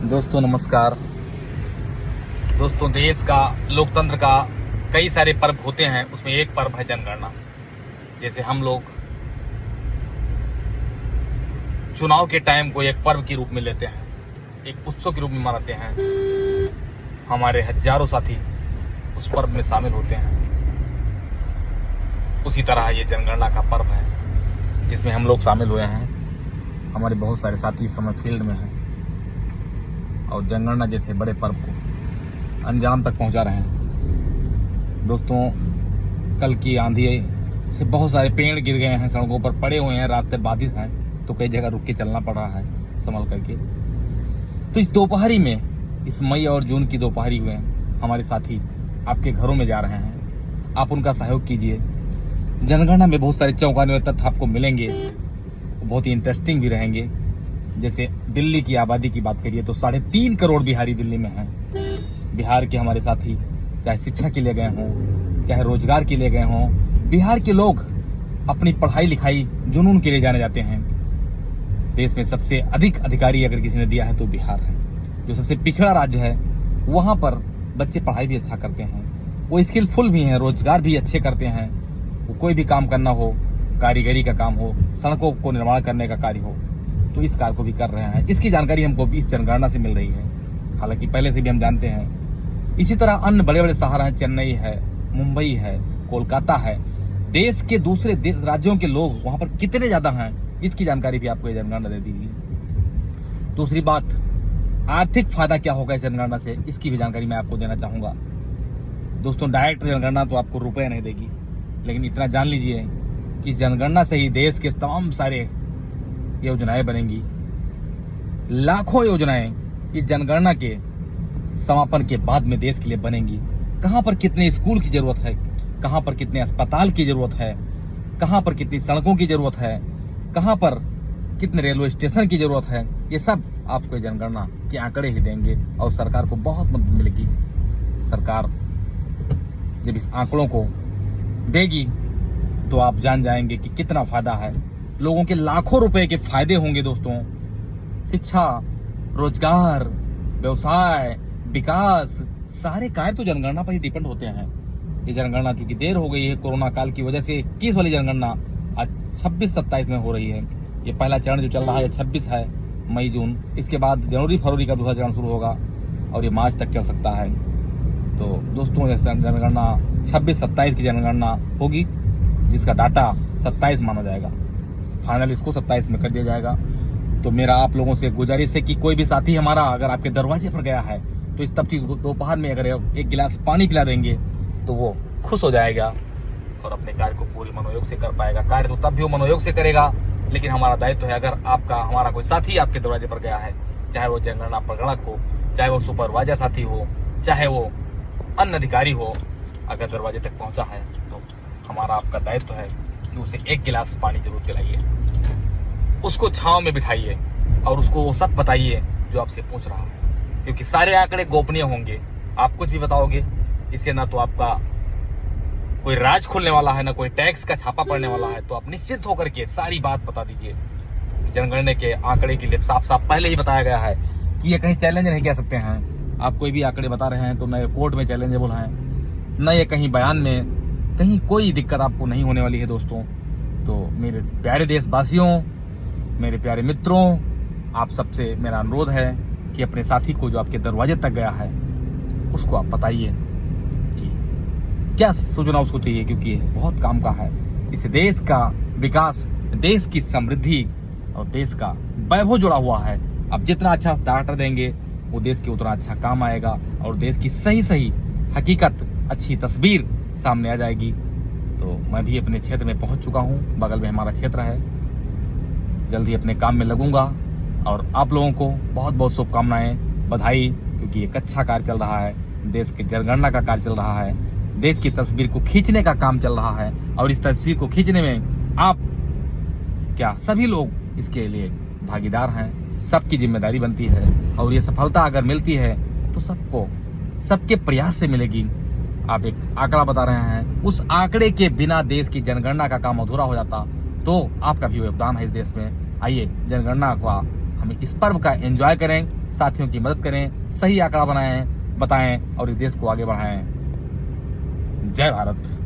दोस्तों नमस्कार। दोस्तों देश का लोकतंत्र का कई सारे पर्व होते हैं, उसमें एक पर्व है जनगणना। जैसे हम लोग चुनाव के टाइम को एक पर्व के रूप में लेते हैं, एक उत्सव के रूप में मनाते हैं। हमारे हजारों साथी उस पर्व में शामिल होते हैं। उसी तरह ये जनगणना का पर्व है जिसमें हम लोग शामिल हुए हैं। हमारे बहुत सारे साथी इस समय फील्ड में हैं और जनगणना जैसे बड़े पर्व को अंजाम तक पहुंचा रहे हैं। दोस्तों कल की आंधी से बहुत सारे पेड़ गिर गए हैं, सड़कों पर पड़े हुए हैं, रास्ते बाधित हैं, तो कई जगह रुक के चलना पड़ रहा है संभल करके। तो इस दोपहरी में, इस मई और जून की दोपहरी में हमारे साथी आपके घरों में जा रहे हैं। आप उनका सहयोग कीजिए। जनगणना में बहुत सारे चौंकाने वाले तथ्य आपको मिलेंगे, बहुत ही इंटरेस्टिंग भी रहेंगे। जैसे दिल्ली की आबादी की बात करिए तो 3.5 करोड़ बिहारी दिल्ली में हैं। बिहार के हमारे साथी चाहे शिक्षा के लिए गए हों, चाहे रोजगार के लिए गए हों, बिहार के लोग अपनी पढ़ाई लिखाई जुनून के लिए जाने जाते हैं। देश में सबसे अधिक अधिकारी अगर किसी ने दिया है तो बिहार है। जो सबसे पिछड़ा राज्य है, वहां पर बच्चे पढ़ाई भी अच्छा करते हैं, वो स्किलफुल भी हैं, रोजगार भी अच्छे करते हैं। वो कोई भी काम करना हो, कारीगरी का काम हो, सड़कों को निर्माण करने का कार्य हो, तो इस कार्य को भी कर रहे हैं। इसकी जानकारी हमको इस जनगणना से मिल रही है, हालांकि पहले से भी हम जानते हैं। इसी तरह अन्य बड़े बड़े शहर हैं, चेन्नई है, मुंबई है, कोलकाता है। देश के दूसरे राज्यों के लोग वहां पर कितने ज्यादा हैं, इसकी जानकारी भी आपको ये जनगणना दे दी। दूसरी बात, आर्थिक फायदा क्या होगा इस जनगणना से, इसकी भी जानकारी मैं आपको देना चाहूंगा। दोस्तों डायरेक्ट जनगणना तो आपको रुपए नहीं देगी, लेकिन इतना जान लीजिए कि जनगणना से ही देश के तमाम सारे योजनाएं बनेंगी। लाखों योजनाएं इस जनगणना के समापन के बाद में देश के लिए बनेंगी। कहां पर कितने स्कूल की जरूरत है, कहां पर कितने अस्पताल की जरूरत है, कहां पर कितनी सड़कों की जरूरत है, कहां पर कितने रेलवे स्टेशन की जरूरत है, ये सब आपको जनगणना के आंकड़े ही देंगे और सरकार को बहुत मदद मिलेगी। सरकार जब इस आंकड़ों को देगी तो आप जान जाएंगे कि कितना फायदा है। लोगों के लाखों रुपए के फायदे होंगे। दोस्तों शिक्षा, रोजगार, व्यवसाय, विकास, सारे कार्य तो जनगणना पर ही डिपेंड होते हैं। ये जनगणना क्योंकि देर हो गई है कोरोना काल की वजह से, 21 वाली जनगणना आज 26-27 में हो रही है। ये पहला चरण जो चल रहा है 26 है, मई जून। इसके बाद जनवरी फरवरी का दूसरा चरण शुरू होगा और ये मार्च तक चल सकता है। तो दोस्तों ये जनगणना 26-27 की जनगणना होगी, जिसका डाटा 27 माना जाएगा। फाइनल इसको 27 में कर दिया जाएगा। तो मेरा आप लोगों से गुजारिश है कि कोई भी साथी हमारा अगर आपके दरवाजे पर गया है तो इस तपती दोपहर में अगर एक गिलास पानी पिला देंगे तो वो खुश हो जाएगा और अपने कार्य को पूरी मनोयोग से कर पाएगा। कार्य तो तब भी वो मनोयोग से करेगा, लेकिन हमारा दायित्व है, अगर हमारा कोई साथी आपके दरवाजे पर गया है, चाहे वो जनगणना प्रगणक हो, चाहे वो सुपरवाइजर साथी हो, चाहे वो अन्य अधिकारी हो, अगर दरवाजे तक पहुंचा है तो हमारा आपका दायित्व है कि उसे एक गिलास पानी जरूर पिलाइए, उसको छांव में बिठाइए और उसको वो सब बताइए जो आपसे पूछ रहा है। क्योंकि सारे आंकड़े गोपनीय होंगे। आप कुछ भी बताओगे, इससे ना तो आपका कोई राज खुलने वाला है, ना कोई टैक्स का छापा पड़ने वाला है। तो आप निश्चिंत होकर के सारी बात बता दीजिए। जनगणना के आंकड़े के लिए साफ साफ पहले ही बताया गया है कि ये कहीं चैलेंज नहीं कह सकते हैं। आप कोई भी आंकड़े बता रहे हैं तो न कोर्ट में चैलेंजेबल है, न ये कहीं बयान में कहीं कोई दिक्कत आपको नहीं होने वाली है। दोस्तों तो मेरे प्यारे देशवासियों, मेरे प्यारे मित्रों, आप सबसे मेरा अनुरोध है कि अपने साथी को जो आपके दरवाजे तक गया है उसको आप बताइए कि क्या सूचना उसको चाहिए, क्योंकि ये बहुत काम का है। इससे देश का विकास, देश की समृद्धि और देश का वैभव जुड़ा हुआ है। आप जितना अच्छा डाटा देंगे वो देश के उतना अच्छा काम आएगा और देश की सही हकीकत, अच्छी तस्वीर सामने आ जाएगी। तो मैं भी अपने क्षेत्र में पहुंच चुका हूं, बगल में हमारा क्षेत्र है। जल्दी अपने काम में लगूंगा और आप लोगों को बहुत बहुत शुभकामनाएं, बधाई, क्योंकि एक अच्छा कार्य चल रहा है। देश की जनगणना का कार्य चल रहा है, देश की तस्वीर को खींचने का काम चल रहा है और इस तस्वीर को खींचने में आप क्या सभी लोग इसके लिए भागीदार हैं। सबकी जिम्मेदारी बनती है और ये सफलता अगर मिलती है तो सबके प्रयास से मिलेगी। आप एक आंकड़ा बता रहे हैं, उस आंकड़े के बिना देश की जनगणना का काम अधूरा हो जाता। तो आपका भी योगदान है इस देश में। आइए जनगणना का हम इस पर्व का एंजॉय करें साथियों की मदद करें, सही आंकड़ा बताएं और इस देश को आगे बढ़ाएं। जय भारत।